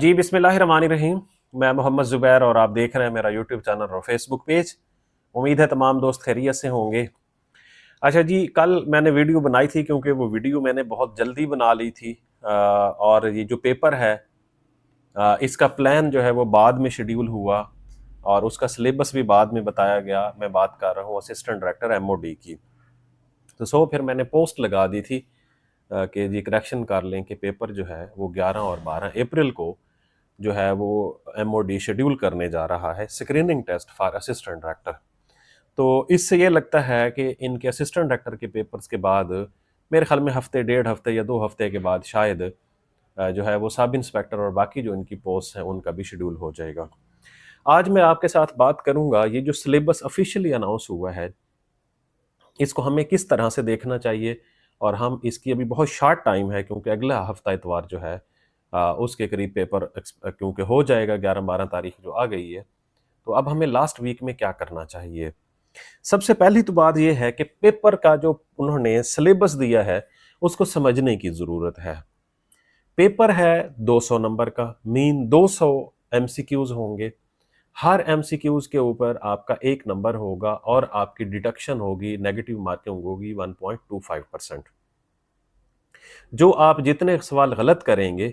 जी बिस्मिल्लाहिर्रहमानिर्रहीम। मैं मोहम्मद ज़ुबैर और आप देख रहे हैं मेरा यूट्यूब चैनल और फेसबुक पेज। उम्मीद है तमाम दोस्त खैरियत से होंगे। अच्छा जी, कल मैंने वीडियो बनाई थी क्योंकि वो वीडियो मैंने बहुत जल्दी बना ली थी। और ये जो पेपर है, इसका प्लान जो है वो बाद में शेड्यूल हुआ और उसका सिलेबस भी बाद में बताया गया। मैं बात कर रहा हूँ असिस्टेंट डायरेक्टर एमओडी की। तो फिर मैंने पोस्ट लगा दी थी कि जी करेक्शन कर लें कि पेपर जो है वो 11 और 12 अप्रैल को जो है वो एमओडी शेड्यूल करने जा रहा है screening test for assistant director. तो इससे ये लगता है कि इनके असिस्टेंट डायरेक्टर के पेपर्स के बाद मेरे ख्याल में हफ्ते, डेढ़ हफ्ते या 2 हफ्ते के बाद शायद जो है वो सब इंस्पेक्टर और बाकी जो इनकी पोस्ट हैं उनका भी शेड्यूल हो जाएगा। आज मैं आपके साथ बात करूंगा ये जो सिलेबस ऑफिशियली अनाउंस हुआ है, इसको हमें किस तरह से देखना चाहिए। और हम इसकी अभी बहुत शॉर्ट टाइम है क्योंकि अगला हफ्ता इतवार जो है उसके करीब पेपर क्योंकि हो जाएगा, 11-12 तारीख जो आ गई है। तो अब हमें लास्ट वीक में क्या करना चाहिए। सबसे पहली तो बात यह है कि पेपर का जो उन्होंने सिलेबस दिया है उसको समझने की ज़रूरत है। पेपर है 200 नंबर का, मीन 200 एमसीक्यूज होंगे। हर एमसीक्यूज के ऊपर आपका 1 नंबर होगा और आपकी डिडक्शन होगी, नेगेटिव मार्किंग होगी 1.25%। जो आप जितने सवाल गलत करेंगे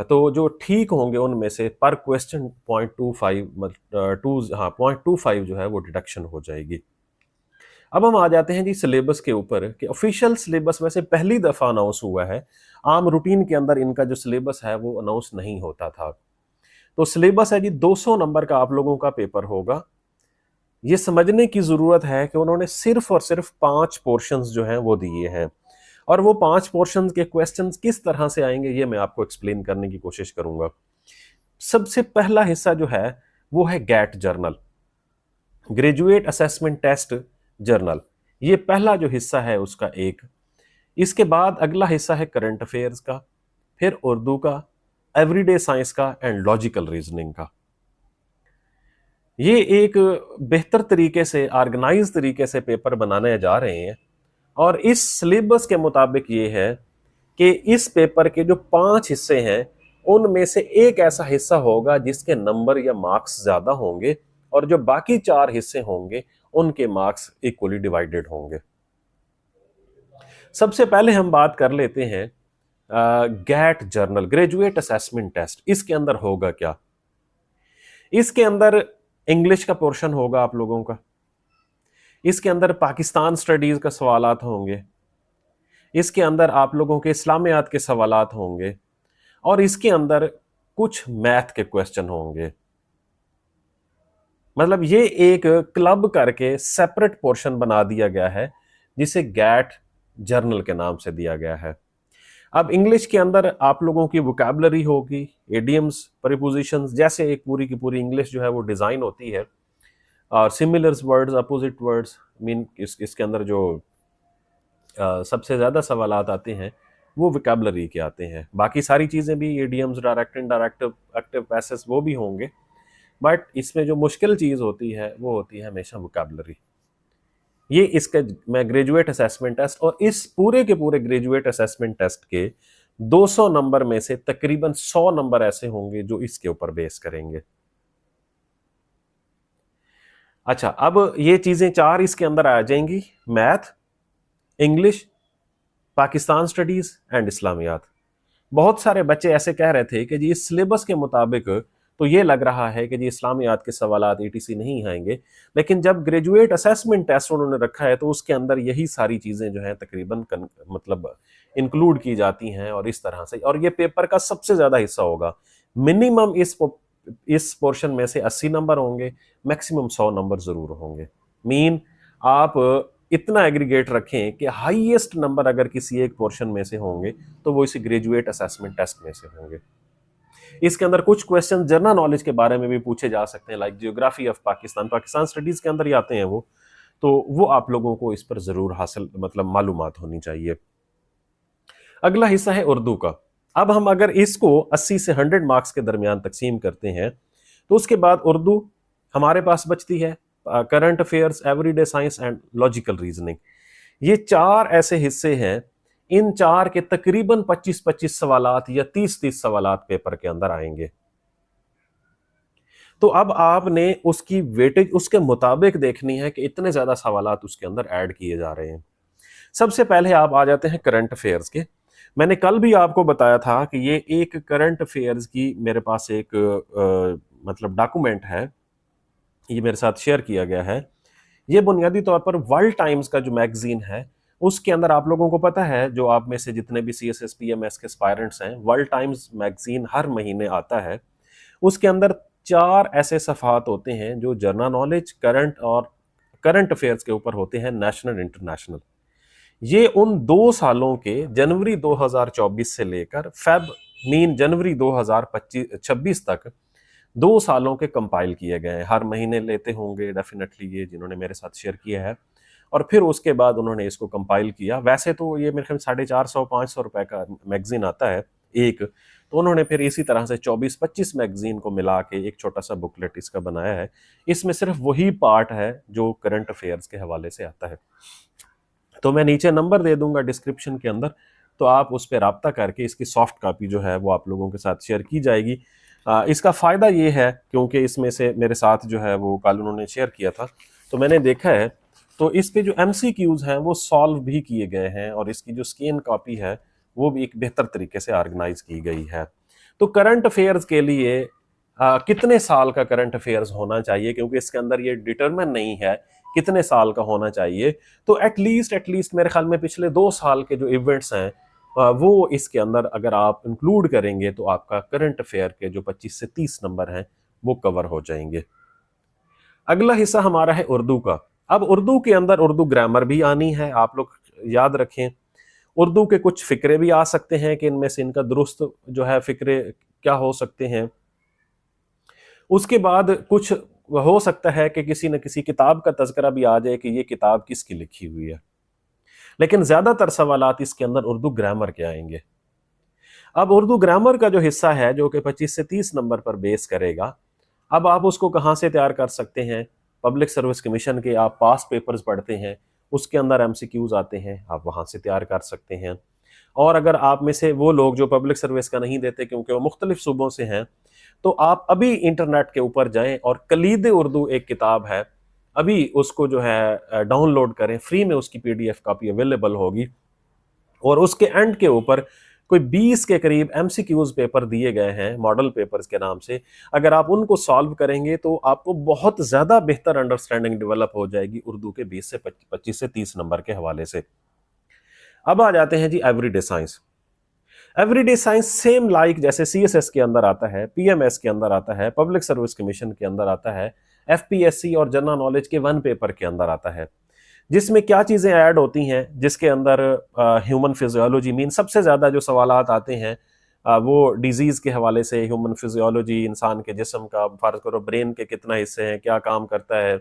तो जो ठीक होंगे उनमें से पर क्वेश्चन 0.25 0.25 जो है वो डिडक्शन हो जाएगी। अब हम आ जाते हैं जी सिलेबस के ऊपर कि ऑफिशियल सिलेबस वैसे पहली दफा अनाउंस हुआ है। आम रूटीन के अंदर इनका जो सिलेबस है वो अनाउंस नहीं होता था। तो सिलेबस है जी 200 नंबर का आप लोगों का पेपर होगा। ये समझने की जरूरत है कि उन्होंने सिर्फ और सिर्फ 5 पोर्शंस जो हैं वो दिए हैं और वो 5 पोर्शंस के क्वेश्चंस किस तरह से आएंगे ये मैं आपको एक्सप्लेन करने की कोशिश करूंगा। सबसे पहला हिस्सा जो है वो है GAT general, graduate assessment test general. ये पहला जो हिस्सा है उसका एक। इसके बाद अगला हिस्सा है करंट अफेयर्स का, फिर उर्दू का, एवरीडे साइंस का एंड लॉजिकल रीजनिंग का। ये एक बेहतर तरीके से, ऑर्गेनाइज तरीके से पेपर बनाने जा रहे हैं और इस सिलेबस के मुताबिक ये है कि इस पेपर के जो 5 हिस्से हैं उनमें से एक ऐसा हिस्सा होगा जिसके नंबर या मार्क्स ज्यादा होंगे और जो बाकी 4 हिस्से होंगे उनके मार्क्स इक्वली डिवाइडेड होंगे। सबसे पहले हम बात कर लेते हैं GAT general, graduate assessment test. इसके अंदर होगा क्या? इसके अंदर इंग्लिश का पोर्शन होगा आप लोगों का, इसके अंदर पाकिस्तान स्टडीज का सवालात होंगे, इसके अंदर आप लोगों के इस्लामियात के सवालात होंगे और इसके अंदर कुछ मैथ के क्वेश्चन होंगे। मतलब ये एक क्लब करके सेपरेट पोर्शन बना दिया गया है जिसे गैट जर्नल के नाम से दिया गया है। अब इंग्लिश के अंदर आप लोगों की वोकैबुलरी होगी, एडियम्स, प्रीपोजिशंस, जैसे एक पूरी की पूरी इंग्लिश जो है वो डिजाइन होती है। और similars words, opposite words, mean इसके अंदर जो सबसे ज्यादा सवालात आते हैं वो वोकैबुलरी के आते हैं। बाकी सारी चीजें भी, idioms, direct, indirect, active, passive, वो भी होंगे। बट इसमें जो मुश्किल चीज होती है वो होती है हमेशा वोकैबुलरी। ये इसका मैं ग्रेजुएट असेसमेंट टेस्ट, और इस पूरे के पूरे ग्रेजुएट असेसमेंट टेस्ट के 200 नंबर में से तकरीबन 100 नंबर ऐसे होंगे जो इसके ऊपर बेस करेंगे। अच्छा, अब ये चीजें 4 इसके अंदर आ जाएंगी: math, English, Pakistan studies and Islamiyat. बहुत सारे बच्चे ऐसे कह रहे थे कि जी इस सिलेबस के मुताबिक तो ये लग रहा है कि जी इस्लामियात के सवालात ईटीसी नहीं आएंगे, लेकिन जब ग्रेजुएट असेसमेंट टेस्ट उन्होंने रखा है तो उसके अंदर यही सारी चीजें जो हैं तकरीबन मतलब इंक्लूड की जाती हैं और इस तरह से। और ये पेपर का सबसे ज्यादा हिस्सा होगा। मिनिमम इस पोर्शन में से 80 नंबर होंगे, मैक्सिमम 100 नंबर जरूर होंगे। मीन आप इतना एग्रीगेट रखें कि हाईएस्ट नंबर अगर किसी एक पोर्शन में से होंगे तो वो इसी ग्रेजुएट असेसमेंट टेस्ट में से होंगे। इसके अंदर कुछ क्वेश्चन जनरल नॉलेज के बारे में भी पूछे जा सकते हैं, like geography of Pakistan, Pakistan studies के अंदर ही आते हैं वो। तो वो आप लोगों को इस पर जरूर हासिल मतलब मालूमात होनी चाहिए। अगला हिस्सा है उर्दू का। अब हम अगर इसको 80 से 100 मार्क्स के दरमियान तकसीम करते हैं तो उसके बाद उर्दू हमारे पास बचती है current affairs, everyday science and logical reasoning. ये 4 ऐसे हिस्से हैं इन 4 के तकरीबन 25-25 सवालात या 30-30 सवालात पेपर के अंदर आएंगे। तो अब आपने उसकी वेटेज उसके मुताबिक देखनी है कि इतने ज्यादा सवालात उसके अंदर ऐड किए जा रहे हैं। सबसे पहले आप आ जाते हैं करंट अफेयर्स के। मैंने कल भी आपको बताया था कि ये एक करंट अफेयर्स की मेरे पास एक मतलब डॉक्यूमेंट है, ये मेरे साथ शेयर किया गया है। ये बुनियादी तौर पर वर्ल्ड टाइम्स का जो मैगजीन है, उसके अंदर आप लोगों को पता है, जो आप में से जितने भी CSS PMS के एस्पायरेंट्स हैं, वर्ल्ड टाइम्स मैगजीन हर महीने आता है। उसके अंदर 4 ऐसे सफ़ात होते हैं जो जनरल नॉलेज, करंट और करंट अफेयर्स के ऊपर होते हैं, नेशनल इंटरनेशनल। ये उन 2 सालों के जनवरी 2024 से लेकर जनवरी 2026 तक 2 सालों के कंपाइल किए गए हैं। हर महीने लेते होंगे डेफिनेटली ये, जिन्होंने मेरे साथ शेयर किया है, और फिर उसके बाद उन्होंने इसको कंपाइल किया। वैसे तो ये मेरे ख्याल 450-500 रुपए का मैगजीन आता है एक, तो उन्होंने फिर इसी तरह से 24-25 मैगजीन को मिला के एक छोटा सा बुकलेट इसका बनाया है। इसमें सिर्फ वही पार्ट है जो करंट अफेयर्स के हवाले से आता है। तो मैं नीचे नंबर दे दूंगा डिस्क्रिप्शन के अंदर, तो आप उस पर राब्ता करके इसकी सॉफ्ट कापी जो है वो आप लोगों के साथ शेयर की जाएगी। इसका फ़ायदा ये है क्योंकि इसमें से मेरे साथ जो है वो कल उन्होंने शेयर किया था, तो मैंने देखा है, तो इस पे जो MCQs हैं वो सॉल्व भी किए गए हैं, और इसकी जो स्कैन कॉपी है वो भी एक बेहतर तरीके से ऑर्गेनाइज की गई है। तो करंट अफेयर्स के लिए कितने साल का करंट अफेयर्स होना चाहिए, क्योंकि इसके अंदर ये डिटरमिन नहीं है कितने साल का होना चाहिए, तो एटलीस्ट मेरे ख्याल में पिछले 2 साल के जो इवेंट्स हैं वो इसके अंदर अगर आप इंक्लूड करेंगे तो आपका करंट अफेयर के जो 25 से 30 नंबर हैं वो कवर हो जाएंगे। अगला हिस्सा हमारा है उर्दू का। अब उर्दू के अंदर उर्दू ग्रामर भी आनी है, आप लोग याद रखें। उर्दू के कुछ फिक्रे भी आ सकते हैं कि इनमें से इनका दुरुस्त जो है फिक्रे क्या हो सकते हैं। उसके बाद कुछ हो सकता है कि किसी न किसी किताब का तज़किरा भी आ जाए कि ये किताब किसकी लिखी हुई है, लेकिन ज्यादातर सवालात इसके अंदर उर्दू ग्रामर के आएंगे। अब उर्दू ग्रामर का जो हिस्सा है जो कि 25 से 30 नंबर पर बेस करेगा, अब आप उसको कहाँ से तैयार कर सकते हैं? पब्लिक सर्विस कमीशन के आप पास पेपर्स पढ़ते हैं, उसके अंदर MCQs आते हैं, आप वहाँ से तैयार कर सकते हैं। और अगर आप में से वो लोग जो पब्लिक सर्विस का नहीं देते क्योंकि वो मुख्तलिफ सूबों से हैं, तो आप अभी इंटरनेट के ऊपर जाएं और कलीद उर्दू एक किताब है, अभी उसको जो है डाउनलोड करें, फ्री में उसकी PDF कॉपी अवेलेबल होगी, और उसके एंड के ऊपर कोई 20 के करीब MCQs पेपर दिए गए हैं मॉडल पेपर्स के नाम से। अगर आप उनको सॉल्व करेंगे तो आपको बहुत ज़्यादा बेहतर अंडरस्टैंडिंग डेवलप हो जाएगी उर्दू के 25 से 30 नंबर के हवाले से। अब आ जाते हैं जी everyday science. Everyday science same like जैसे CSS के अंदर आता है, PMS के अंदर आता है, पब्लिक सर्विस कमीशन के अंदर आता है, FPSC और जनरल नॉलेज के 1 पेपर के अंदर आता है, जिसमें क्या चीज़ें ऐड होती हैं, जिसके अंदर ह्यूमन फिजियोलॉजी मीन सबसे ज़्यादा जो सवालात आते हैं वो डिजीज़ के हवाले से, ह्यूमन फिजियोलॉजी, इंसान के जिस्म का, फर्ज करो ब्रेन के कितना हिस्से हैं, क्या काम करता है,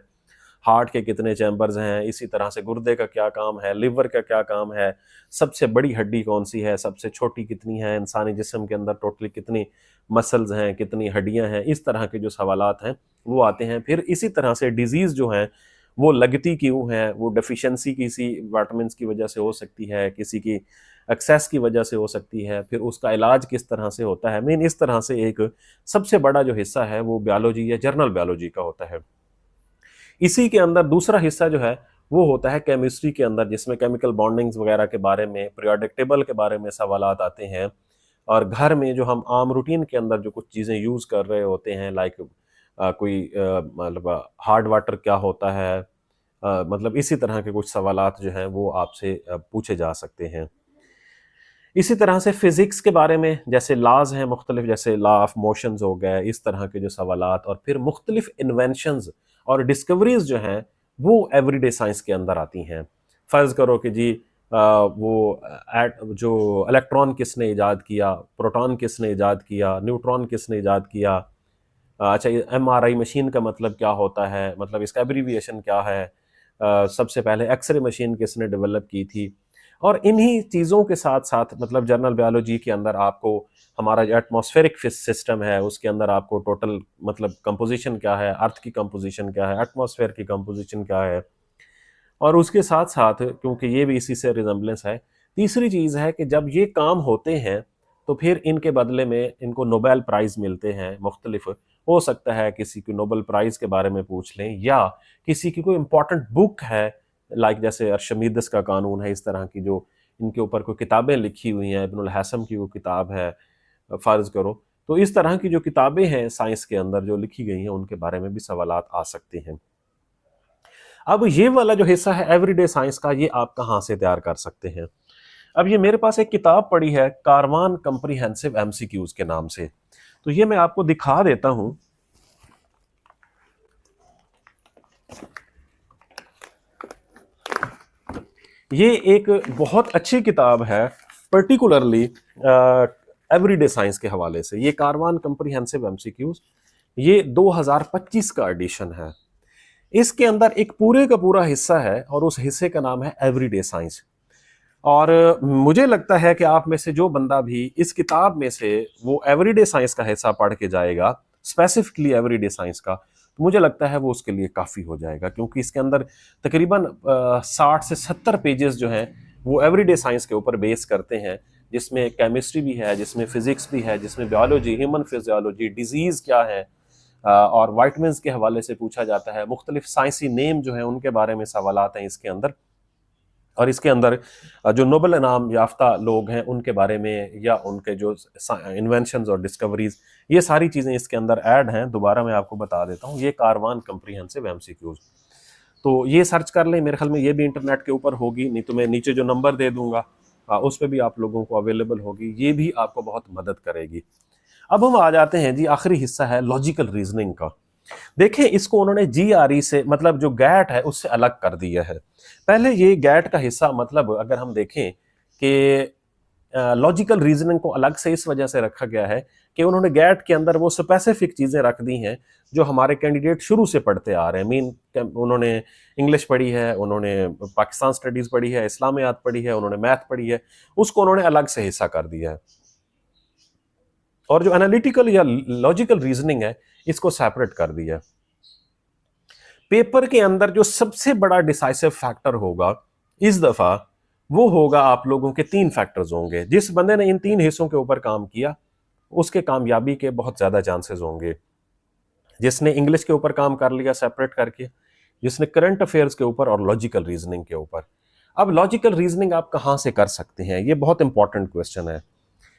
हार्ट के कितने चैम्बर्स हैं, इसी तरह से गुर्दे का क्या काम है, लिवर का क्या काम है, सबसे बड़ी हड्डी कौन सी है, सबसे छोटी कितनी है, इंसानी जिस्म के अंदर टोटली कितनी मसल्स हैं, कितनी हड्डियां हैं, इस तरह के जो सवालात हैं वो आते हैं। फिर इसी तरह से डिजीज़ जो हैं वो लगती क्यों है, वो डेफिशिएंसी किसी विटामिन की वजह से हो सकती है, किसी की एक्सेस की वजह से हो सकती है, फिर उसका इलाज किस तरह से होता है। मीन इस तरह से एक सबसे बड़ा जो हिस्सा है वो बायोलॉजी या जनरल बायोलॉजी का होता है। इसी के अंदर दूसरा हिस्सा जो है वो होता है केमिस्ट्री के अंदर, जिसमें केमिकल बॉन्डिंग्स वगैरह के बारे में, पीरियोडिक टेबल के बारे में सवालात आते हैं, और घर में जो हम आम रूटीन के अंदर जो कुछ चीज़ें यूज़ कर रहे होते हैं, लाइक कोई मतलब हार्ड वाटर क्या होता है, मतलब इसी तरह के कुछ सवालात जो हैं वो आपसे पूछे जा सकते हैं। इसी तरह से फिज़िक्स के बारे में जैसे लॉज़ हैं मुख्तलिफ, जैसे लॉ ऑफ मोशंस हो गए, इस तरह के जो सवालात, और फिर मुख्तलिफ इन्वेंशंस और डिस्कवरीज जो हैं वो एवरीडे साइंस के अंदर आती हैं। फ़र्ज़ करो कि जी वो जो इलेक्ट्रॉन किसने ईजाद किया, प्रोटॉन किसने ईजाद किया, न्यूट्रॉन किसने ईजाद किया, अच्छा ये MRI मशीन का मतलब क्या होता है, मतलब इसका एब्रीविएशन क्या है, सबसे पहले एक्सरे मशीन किसने डेवलप की थी। और इन्हीं चीज़ों के साथ साथ मतलब जनरल बायोलॉजी के अंदर आपको हमारा जो एटमॉस्फेरिक सिस्टम है उसके अंदर आपको टोटल मतलब कंपोजिशन क्या है, अर्थ की कंपोजिशन क्या है, एटमॉस्फेयर की कंपोजिशन क्या है, और उसके साथ साथ क्योंकि ये भी इसी से रिजेम्बलेंस है, तीसरी चीज़ है कि जब ये काम होते हैं तो फिर इनके बदले में इनको नोबेल प्राइज़ मिलते हैं मुख्तलिफ। हो सकता है किसी को नोबेल प्राइज़ के बारे में पूछ लें, या किसी की कोई इम्पोर्टेंट बुक है, लाइक जैसे अर्शमीदस का कानून है, इस तरह की जो इनके ऊपर कोई किताबें लिखी हुई हैं, इब्नुल हैसम की वो किताब है, फ़र्ज़ करो। तो इस तरह की जो किताबें हैं साइंस के अंदर जो लिखी गई हैं, उनके बारे में भी सवालात आ सकते हैं। अब ये वाला जो हिस्सा है एवरीडे साइंस का, ये आप कहाँ से तैयार कर सकते हैं? अब ये मेरे पास एक किताब पड़ी है कारवान कम्प्रीहेंसिव एमसीक्यूज के नाम से, तो ये मैं आपको दिखा देता हूं। ये एक बहुत अच्छी किताब है, पर्टिकुलरली एवरीडे साइंस के हवाले से। ये कारवान कम्प्रीहेंसिव एमसीक्यूज, ये 2025 का एडिशन है। इसके अंदर एक पूरे का पूरा हिस्सा है और उस हिस्से का नाम है एवरीडे साइंस। और मुझे लगता है कि आप में से जो बंदा भी इस किताब में से वो एवरीडे साइंस का हिस्सा पढ़ के जाएगा, स्पेसिफिकली एवरीडे साइंस का, तो मुझे लगता है वो उसके लिए काफ़ी हो जाएगा, क्योंकि इसके अंदर तकरीबन 60 से 70 पेजेस जो हैं वो एवरीडे साइंस के ऊपर बेस करते हैं, जिसमें केमिस्ट्री भी है, जिसमें फिजिक्स भी है, जिसमें बायोलॉजी, ह्यूमन फिजियोलॉजी, डिजीज़ क्या है, और वाइटमिन्स के हवाले से पूछा जाता है। मुख्तलिफ साइंसी नेम जो हैं उनके बारे में सवालात हैं इसके अंदर। और इसके अंदर जो नोबेल इनाम याफ्ता लोग हैं उनके बारे में, या उनके जो इन्वेंशंस और डिस्कवरीज, ये सारी चीज़ें इसके अंदर ऐड हैं। दोबारा मैं आपको बता देता हूँ, ये कारवान कम्प्रीहेंसिव एमसीक्यूज, तो ये सर्च कर लें। मेरे ख्याल में ये भी इंटरनेट के ऊपर होगी, नहीं तो मैं नीचे जो नंबर दे दूंगा उस पर भी आप लोगों को अवेलेबल होगी। ये भी आपको बहुत मदद करेगी। अब हम आ जाते हैं जी, आखिरी हिस्सा है लॉजिकल रीजनिंग का। देखें, इसको उन्होंने जीआरई से, मतलब जो गैट है उससे अलग कर दिया है। पहले ये गैट का हिस्सा, मतलब अगर हम देखें कि लॉजिकल रीजनिंग को अलग से इस वजह से रखा गया है कि उन्होंने गैट के अंदर वो स्पेसिफिक चीज़ें रख दी हैं जो हमारे कैंडिडेट शुरू से पढ़ते आ रहे हैं। उन्होंने इंग्लिश पढ़ी है, उन्होंने पाकिस्तान स्टडीज़ पढ़ी है, इस्लामियात पढ़ी है, उन्होंने मैथ पढ़ी है, उसको उन्होंने अलग से हिस्सा कर दिया है। और जो एनालिटिकल या लॉजिकल रीजनिंग है, इसको सेपरेट कर दिया। पेपर के अंदर जो सबसे बड़ा डिसाइसिव फैक्टर होगा इस दफा, वो होगा आप लोगों के 3 फैक्टर्स होंगे। जिस बंदे ने इन 3 हिस्सों के ऊपर काम किया उसके कामयाबी के बहुत ज्यादा चांसेस होंगे। जिसने इंग्लिश के ऊपर काम कर लिया सेपरेट करके, जिसने करंट अफेयर्स के ऊपर, और लॉजिकल रीजनिंग के ऊपर। अब लॉजिकल रीजनिंग आप कहां से कर सकते हैं, ये बहुत इंपॉर्टेंट क्वेश्चन है।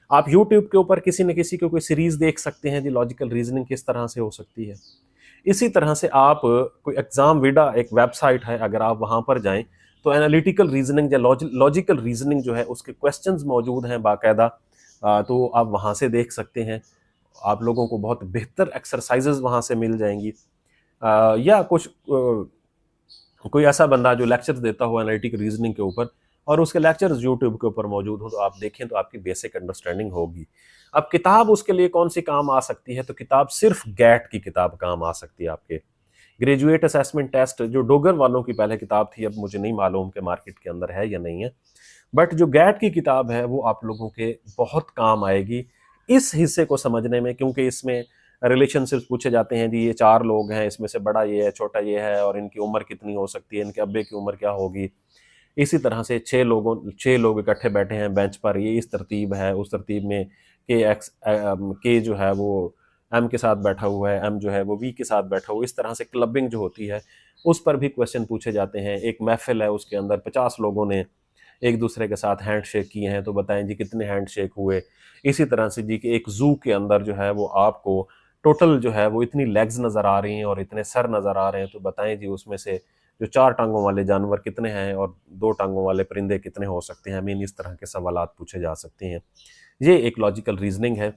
आप यूट्यूब के ऊपर किसी न किसी को कोई सीरीज देख सकते हैं जी, लॉजिकल रीजनिंग किस तरह से हो सकती है। इसी तरह से आप कोई एग्जाम विडा एक वेबसाइट है, अगर आप वहां पर जाएं तो एनालिटिकल रीजनिंग या लॉजिकल रीजनिंग जो है उसके क्वेश्चंस मौजूद हैं बाकायदा, तो आप वहां से देख सकते हैं। आप लोगों को बहुत बेहतर एक्सरसाइजेज वहां से मिल जाएंगी। या कुछ कोई ऐसा बंदा जो लेक्चर देता हो एनालिटिकल रीजनिंग के ऊपर, और उसके लेक्चर्स यूट्यूब के ऊपर मौजूद हो, तो आप देखें तो आपकी बेसिक अंडरस्टैंडिंग होगी। अब किताब उसके लिए कौन सी काम आ सकती है, तो किताब सिर्फ गैट की किताब काम आ सकती है। आपके ग्रेजुएट असेसमेंट टेस्ट जो डोगर वालों की पहले किताब थी, अब मुझे नहीं मालूम कि मार्केट के अंदर है या नहीं है, बट जो गैट की किताब है वो आप लोगों के बहुत काम आएगी इस हिस्से को समझने में, क्योंकि इसमें रिलेशनशिप्स पूछे जाते हैं जी, ये 4 लोग हैं, इसमें से बड़ा ये है, छोटा ये है, और इनकी उम्र कितनी हो सकती है, इनके अब्बे की उम्र क्या होगी। इसी तरह से 6 लोग इकट्ठे बैठे हैं बेंच पर, ये इस तरतीब है, उस तरतीब में के जो है वो एम के साथ बैठा हुआ है, एम जो है वो वी के साथ बैठा हुआ है। इस तरह से क्लबिंग जो होती है उस पर भी क्वेश्चन पूछे जाते हैं। एक महफिल है, उसके अंदर 50 लोगों ने एक दूसरे के साथ हैंड शेक किए हैं, तो बताएं जी कितने हैंड शेक हुए। इसी तरह से जी कि एक जू के अंदर जो है वो आपको टोटल जो है वो इतनी लेग्स नज़र आ रही हैं और इतने सर नज़र आ रहे हैं, तो बताएं जी उसमें से जो 4 टांगों वाले जानवर कितने हैं और 2 टांगों वाले परिंदे कितने हो सकते हैं। मीन इस तरह के सवालात पूछे जा सकते हैं। ये एक लॉजिकल रीजनिंग है।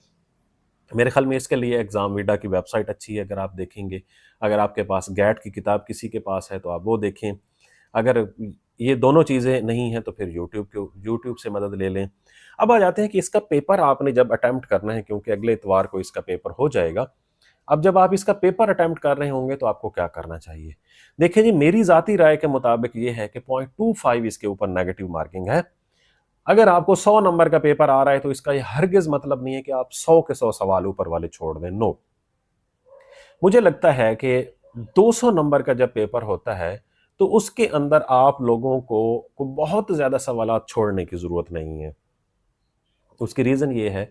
मेरे ख्याल में इसके लिए एग्जाम वीडा की वेबसाइट अच्छी है, अगर आप देखेंगे। अगर आपके पास गैट की किताब किसी के पास है तो आप वो देखें। अगर ये दोनों चीज़ें नहीं हैं तो फिर यूट्यूब से मदद ले लें। अब आ जाते हैं कि इसका पेपर आपने जब अटैम्प्ट करना है, क्योंकि अगले इतवार को इसका पेपर हो जाएगा। अब जब आप इसका पेपर अटेम्प्ट कर रहे होंगे तो आपको क्या करना चाहिए। देखिए जी, मेरी ज़ाती राय के मुताबिक ये है कि 0.25 इसके ऊपर नेगेटिव मार्किंग है। अगर आपको 100 नंबर का पेपर आ रहा है तो इसका ये हरगिज़ मतलब नहीं है कि आप 100 के 100 सवाल ऊपर वाले छोड़ दें। नो, मुझे लगता है कि 200 नंबर का जब पेपर होता है तो उसके अंदर आप लोगों को बहुत ज़्यादा सवालात छोड़ने की ज़रूरत नहीं है। उसकी रीज़न ये है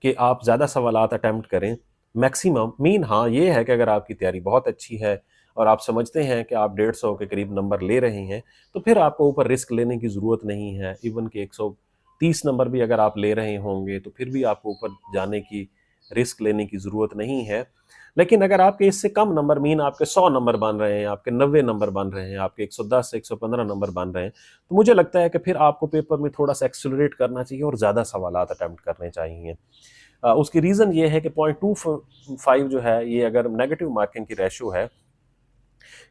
कि आप ज़्यादा सवालात अटेम्प्ट करें, मैक्सिमम मीन हाँ, ये है कि अगर आपकी तैयारी बहुत अच्छी है और आप समझते हैं कि आप 150 के करीब नंबर ले रहे हैं, तो फिर आपको ऊपर रिस्क लेने की ज़रूरत नहीं है। इवन कि 130 नंबर भी अगर आप ले रहे होंगे, तो फिर भी आपको ऊपर जाने की, रिस्क लेने की ज़रूरत नहीं है। लेकिन अगर आपके इससे कम नंबर मीन आपके 100 नंबर बन रहे हैं, आपके 90 नंबर बन रहे हैं, आपके 110 से 115 नंबर बन रहे हैं, तो मुझे लगता है कि फिर आपको पेपर में थोड़ा-सा एक्सेलरेट करना चाहिए और ज़्यादा सवालात अटेम्प्ट करने चाहिए। उसकी रीज़न ये है कि 0.25 जो है, ये अगर नेगेटिव मार्किंग की रेशियो है,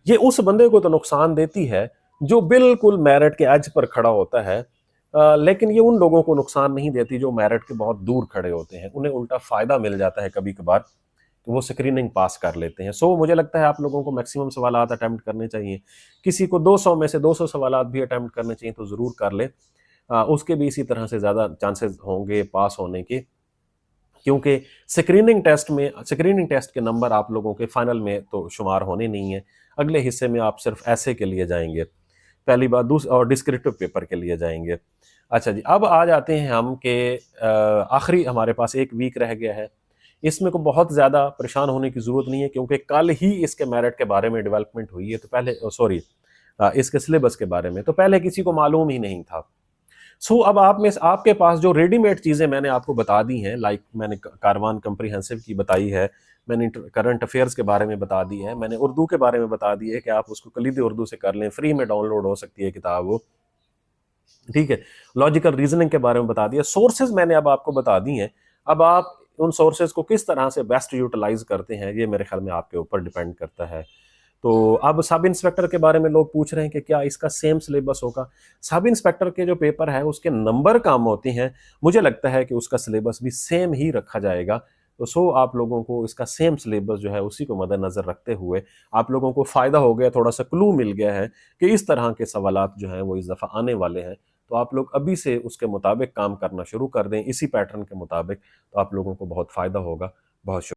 ये उस बंदे को तो नुकसान देती है जो बिल्कुल मेरिट के एज पर खड़ा होता है, लेकिन ये उन लोगों को नुकसान नहीं देती जो मेरिट के बहुत दूर खड़े होते हैं। उन्हें उल्टा फ़ायदा मिल जाता है कभी-कभार, तो वो स्क्रीनिंग पास कर लेते हैं। सो मुझे लगता है आप लोगों को मैक्सिमम सवालात अटेम्प्ट करने चाहिए। किसी को 200 में से 200 सवालात भी अटेम्प्ट करने चाहिए तो ज़रूर कर ले। उसके भी इसी तरह से ज़्यादा चांसेस होंगे पास होने के, क्योंकि स्क्रीनिंग टेस्ट के नंबर आप लोगों के फाइनल में तो शुमार होने नहीं है। अगले हिस्से में आप सिर्फ ऐसे के लिए जाएंगे, पहली बात। और डिस्क्रिप्टिव पेपर के लिए जाएंगे। अच्छा जी, अब आ जाते हैं हम कि आखिरी हमारे पास एक वीक रह गया है। इसमें को बहुत ज़्यादा परेशान होने की ज़रूरत नहीं है, क्योंकि कल ही इसके मेरिट के बारे में डेवलपमेंट हुई है। तो पहले सॉरी, इसके सिलेबस के बारे में तो पहले किसी को मालूम ही नहीं था। सो अब आप में आपके पास जो रेडीमेड चीज़ें मैंने आपको बता दी हैं, लाइक मैंने कारवान कम्प्रीहेंसिव की बताई है, मैंने करंट अफेयर्स के बारे में बता दी है, मैंने उर्दू के बारे में बता दी है कि आप उसको कलीदी उर्दू से कर लें, फ्री में डाउनलोड हो सकती है किताब वो, ठीक है। लॉजिकल रीजनिंग के बारे में बता दिया, सोर्सेज मैंने अब आपको बता दी हैं। अब आप उन सोर्सेज को किस तरह से बेस्ट यूटिलाइज करते हैं, ये मेरे ख्याल में आपके ऊपर डिपेंड करता है। तो अब सब इंस्पेक्टर के बारे में लोग पूछ रहे हैं कि क्या इसका सेम सिलेबस होगा। सब इंस्पेक्टर के जो पेपर है उसके नंबर कम होते हैं, मुझे लगता है कि उसका सिलेबस भी सेम ही रखा जाएगा। तो आप लोगों को इसका सेम सिलेबस जो है उसी को मद्देनजर रखते हुए आप लोगों को फायदा हो गया, थोड़ा सा क्लू मिल गया है कि इस तरह के सवालात जो हैं वो इस दफ़ा आने वाले हैं। तो आप लोग अभी से उसके मुताबिक काम करना शुरू कर दें, इसी पैटर्न के मुताबिक, तो आप लोगों को बहुत फ़ायदा होगा। बहुत शुक्रिया।